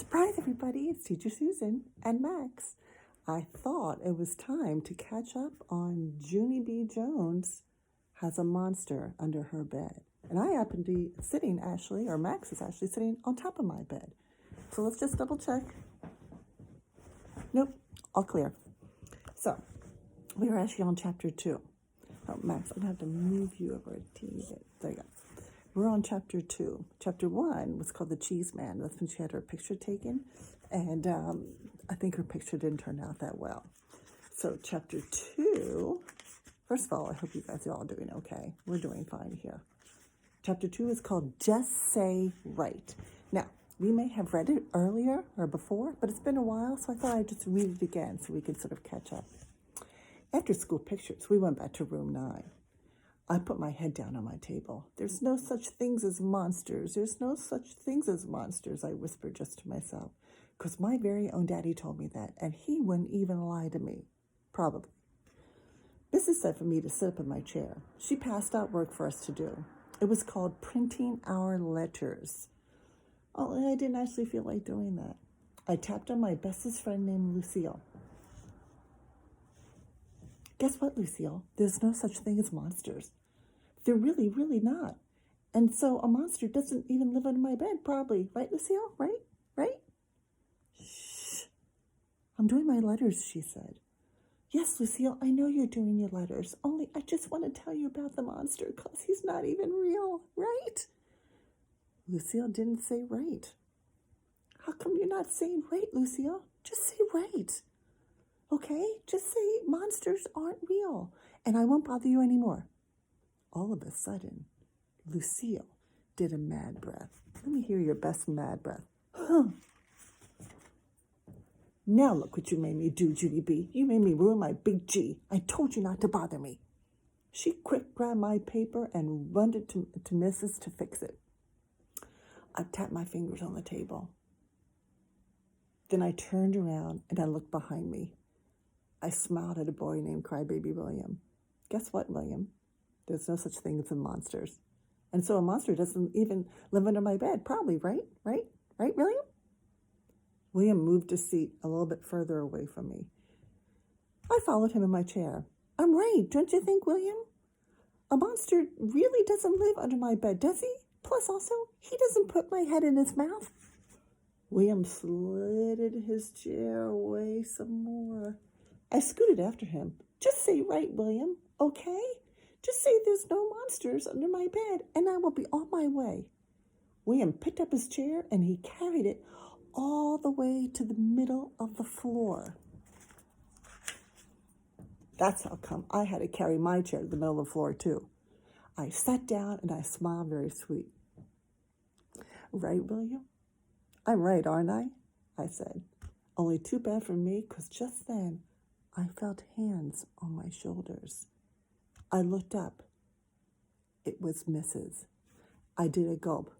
Surprise, everybody, it's Teacher Susan and Max. I thought it was time to catch up on Junie B. Jones has a monster under her bed. And I happen to be sitting, Ashley, or Max is actually sitting on top of my bed. So let's just double check. Nope, all clear. So we are actually on chapter 2. Oh, Max, I'm going to have to move you over a teeny bit. There you go. We're on chapter 2. Chapter 1 was called The Cheese Man. That's when she had her picture taken. And I think her picture didn't turn out that well. So chapter 2, first of all, I hope you guys are all doing okay. We're doing fine here. Chapter 2 is called Just Say Right. Now, we may have read it earlier or before, but it's been a while, so I thought I'd just read it again so we could sort of catch up. After school pictures, we went back to room 9. I put my head down on my table. There's no such things as monsters. There's no such things as monsters, I whispered just to myself, because my very own daddy told me that, and he wouldn't even lie to me. Probably. Mrs. said for me to sit up in my chair. She passed out work for us to do. It was called printing our letters. Only I didn't actually feel like doing that. I tapped on my bestest friend named Lucille. Guess what, Lucille? There's no such thing as monsters. They're really, really not. And so a monster doesn't even live under my bed, probably. Right, Lucille? Right? Right? Shh. I'm doing my letters, she said. Yes, Lucille, I know you're doing your letters. Only I just want to tell you about the monster because he's not even real, right? Lucille didn't say right. How come you're not saying right, Lucille? Just say right. Okay? Just say monsters aren't real, and I won't bother you anymore. All of a sudden, Lucille did a mad breath. Let me hear your best mad breath. Huh. Now look what you made me do, Junie B. You made me ruin my big G. I told you not to bother me. She quick grabbed my paper and run it to Mrs. to fix it. I tapped my fingers on the table. Then I turned around and I looked behind me. I smiled at a boy named Crybaby William. Guess what, William? There's no such thing as monsters. And so a monster doesn't even live under my bed, probably, right? Right, William? William moved his seat a little bit further away from me. I followed him in my chair. I'm right, don't you think, William? A monster really doesn't live under my bed, does he? Plus also, he doesn't put my head in his mouth. William slid his chair away some more. I scooted after him. Just say right, William, okay? Just say there's no monsters under my bed, and I will be on my way. William picked up his chair, and he carried it all the way to the middle of the floor. That's how come I had to carry my chair to the middle of the floor, too. I sat down, and I smiled very sweet. Right, William? I'm right, aren't I? I said. Only too bad for me, because just then I felt hands on my shoulders. I looked up. It was Mrs. I did a gulp.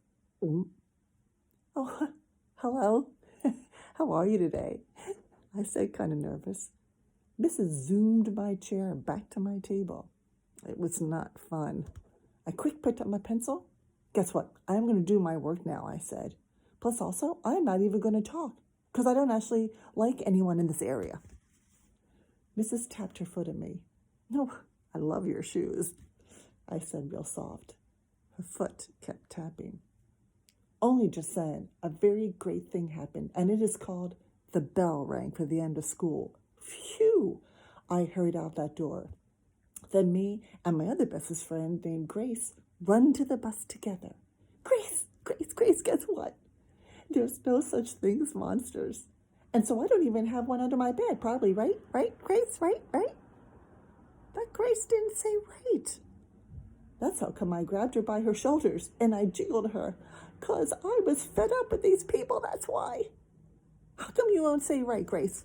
Oh, hello. How are you today? I said, kind of nervous. Mrs. zoomed my chair back to my table. It was not fun. I quick picked up my pencil. Guess what? I'm going to do my work now, I said. Plus also, I'm not even going to talk because I don't actually like anyone in this area. Mrs. tapped her foot at me. No, I love your shoes, I said real soft. Her foot kept tapping. Only just then, a very great thing happened, and it is called the bell rang for the end of school. Phew! I hurried out that door. Then me and my other bestest friend named Grace run to the bus together. Grace, guess what? There's no such thing as monsters. And so I don't even have one under my bed, probably, right? Right, Grace? Right? But Grace didn't say right. That's how come I grabbed her by her shoulders and I jiggled her. 'Cause I was fed up with these people, that's why. How come you won't say right, Grace?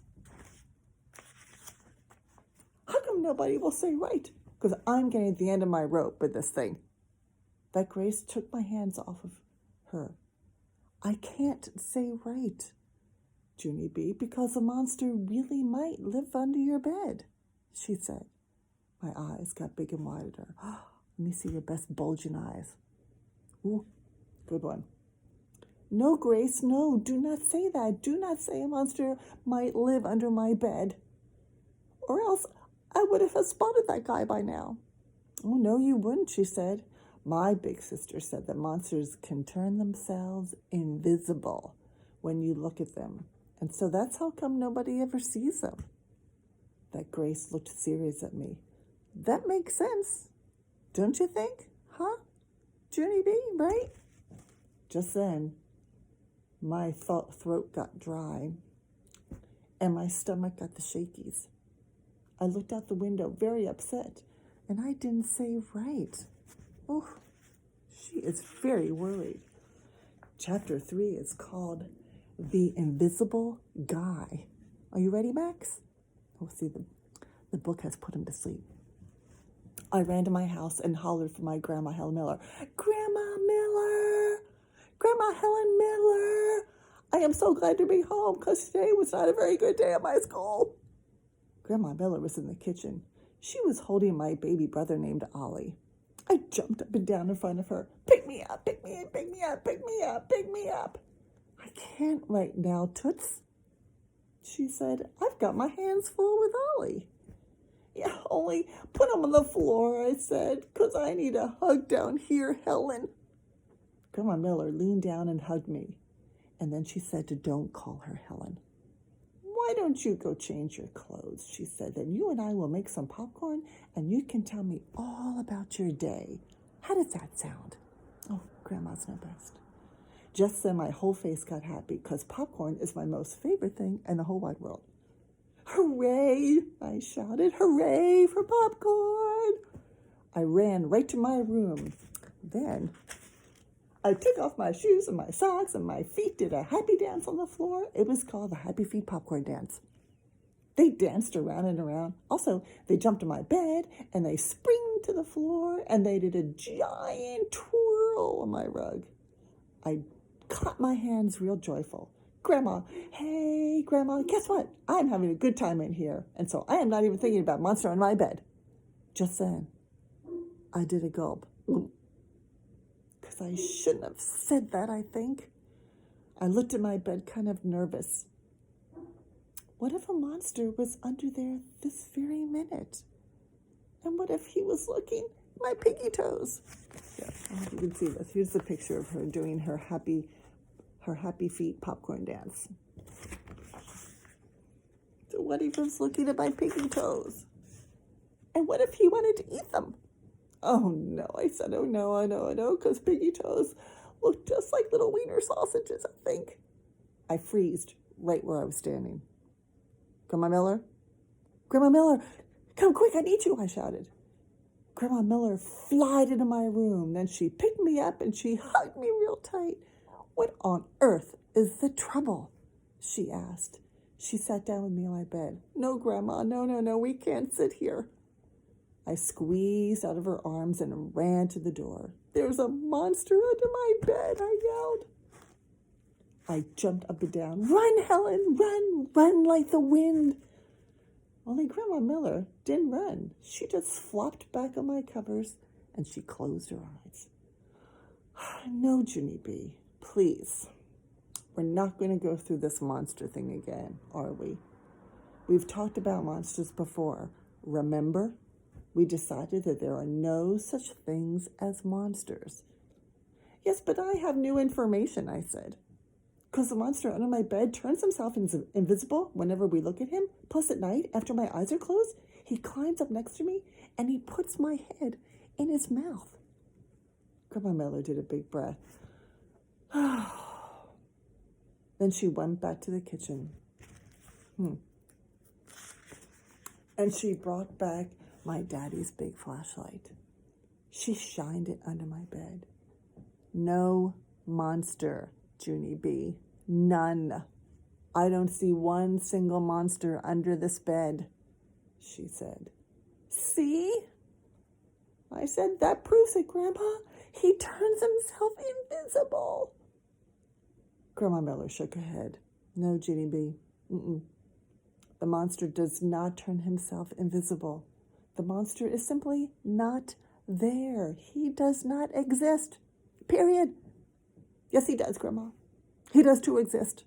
How come nobody will say right? 'Cause I'm getting at the end of my rope with this thing. That Grace took my hands off of her. I can't say right, Junie B, because a monster really might live under your bed, she said. My eyes got big and wider. Let me see your best bulging eyes. Ooh, good one. No, Grace, no, do not say that. Do not say a monster might live under my bed. Or else I would have spotted that guy by now. Oh, no, you wouldn't, she said. My big sister said that monsters can turn themselves invisible when you look at them. And so that's how come nobody ever sees them. That Grace looked serious at me. That makes sense, don't you think? Huh? Junie B, right? Just then, my throat got dry and my stomach got the shakies. I looked out the window very upset, and I didn't say right. Oh, she is very worried. Chapter 3 is called The Invisible Guy. Are you ready, Max? Oh, see, the book has put him to sleep. I ran to my house and hollered for my Grandma Helen Miller. Grandma Miller! Grandma Helen Miller! I am so glad to be home because today was not a very good day at my school. Grandma Miller was in the kitchen. She was holding my baby brother named Ollie. I jumped up and down in front of her. Pick me up, pick me up, pick me up, pick me up, pick me up. I can't right now, Toots. She said, I've got my hands full with Ollie. Yeah, only put him on the floor, I said, because I need a hug down here, Helen. Grandma Miller leaned down and hugged me. And then she said to don't call her Helen. Why don't you go change your clothes, she said. Then you and I will make some popcorn and you can tell me all about your day. How does that sound? Oh, Grandma's no best. Just then my whole face got happy because popcorn is my most favorite thing in the whole wide world. Hooray, I shouted. Hooray for popcorn. I ran right to my room. Then I took off my shoes and my socks and my feet did a happy dance on the floor. It was called the Happy Feet Popcorn Dance. They danced around and around. Also, they jumped on my bed and they spring to the floor and they did a giant twirl on my rug. I clapped my hands real joyful. Grandma, hey, Grandma, guess what? I'm having a good time in here. And so I am not even thinking about monster on my bed. Just then, I did a gulp. Because I shouldn't have said that, I think. I looked at my bed kind of nervous. What if a monster was under there this very minute? And what if he was looking at my pinky toes? Yeah, I don't know if you can see this. Here's the picture of her doing her happy feet popcorn dance. So what if he was looking at my pinky toes? And what if he wanted to eat them? Oh no, I said, oh no, I know, because pinky toes look just like little wiener sausages, I think. I freezed right where I was standing. Grandma Miller? Grandma Miller, come quick, I need you, I shouted. Grandma Miller flied into my room. Then she picked me up and she hugged me real tight. What on earth is the trouble? She asked. She sat down with me on my bed. No, Grandma, no, we can't sit here. I squeezed out of her arms and ran to the door. There's a monster under my bed, I yelled. I jumped up and down. Run, Helen, run like the wind. Only Grandma Miller didn't run. She just flopped back on my covers and she closed her eyes. No, Junie B, please. We're not going to go through this monster thing again, are we? We've talked about monsters before. Remember? We decided that there are no such things as monsters. Yes, but I have new information, I said. Because the monster under my bed turns himself invisible whenever we look at him. Plus at night, after my eyes are closed, he climbs up next to me and he puts my head in his mouth. Grandma Miller did a big breath. Then she went back to the kitchen. And she brought back my daddy's big flashlight. She shined it under my bed. No monster, Junie B. None. I don't see one single monster under this bed, she said. See? I said, that proves it, Grandpa. He turns himself invisible. Grandma Miller shook her head. No, Junie B. The monster does not turn himself invisible. The monster is simply not there. He does not exist. Period. Yes, he does, Grandma. He does too exist.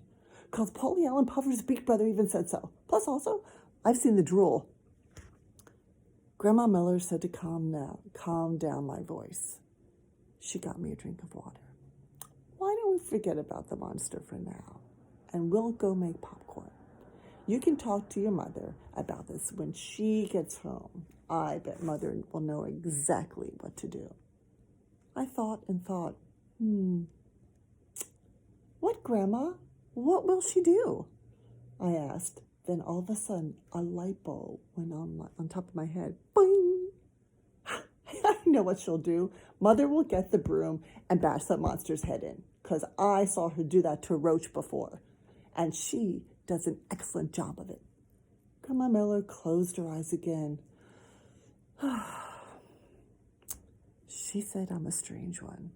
Because Polly Allen Puffer's big brother even said so. Plus also, I've seen the drool. Grandma Miller said to calm down my voice. She got me a drink of water. Why don't we forget about the monster for now? And we'll go make popcorn. You can talk to your mother about this when she gets home. I bet Mother will know exactly what to do. I thought and thought, What, Grandma? What will she do? I asked. Then all of a sudden, a light bulb went on top of my head. Boing! I know what she'll do. Mother will get the broom and bash that monster's head in, because I saw her do that to a roach before, and she does an excellent job of it. Grandma Miller closed her eyes again. She said I'm a strange one.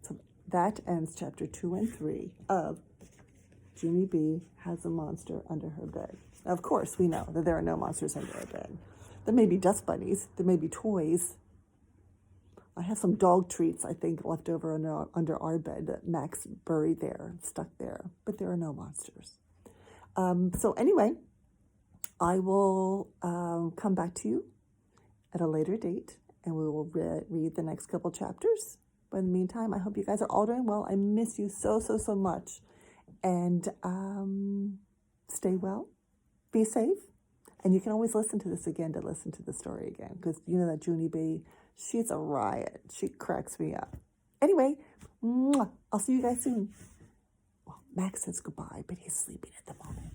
So that ends chapter 2 and 3 of Junie B has a monster under her bed. Now, of course, we know that there are no monsters under her bed. There may be dust bunnies. There may be toys. I have some dog treats, I think, left over under our bed that Max buried there, stuck there. But there are no monsters. So anyway, I will come back to you at a later date, and we will read the next couple chapters. But in the meantime, I hope you guys are all doing well. I miss you so, so, so much. And stay well, be safe, and you can always listen to this again to listen to the story again, because you know that Junie B, she's a riot. She cracks me up. Anyway, I'll see you guys soon. Well, Max says goodbye, but he's sleeping at the moment.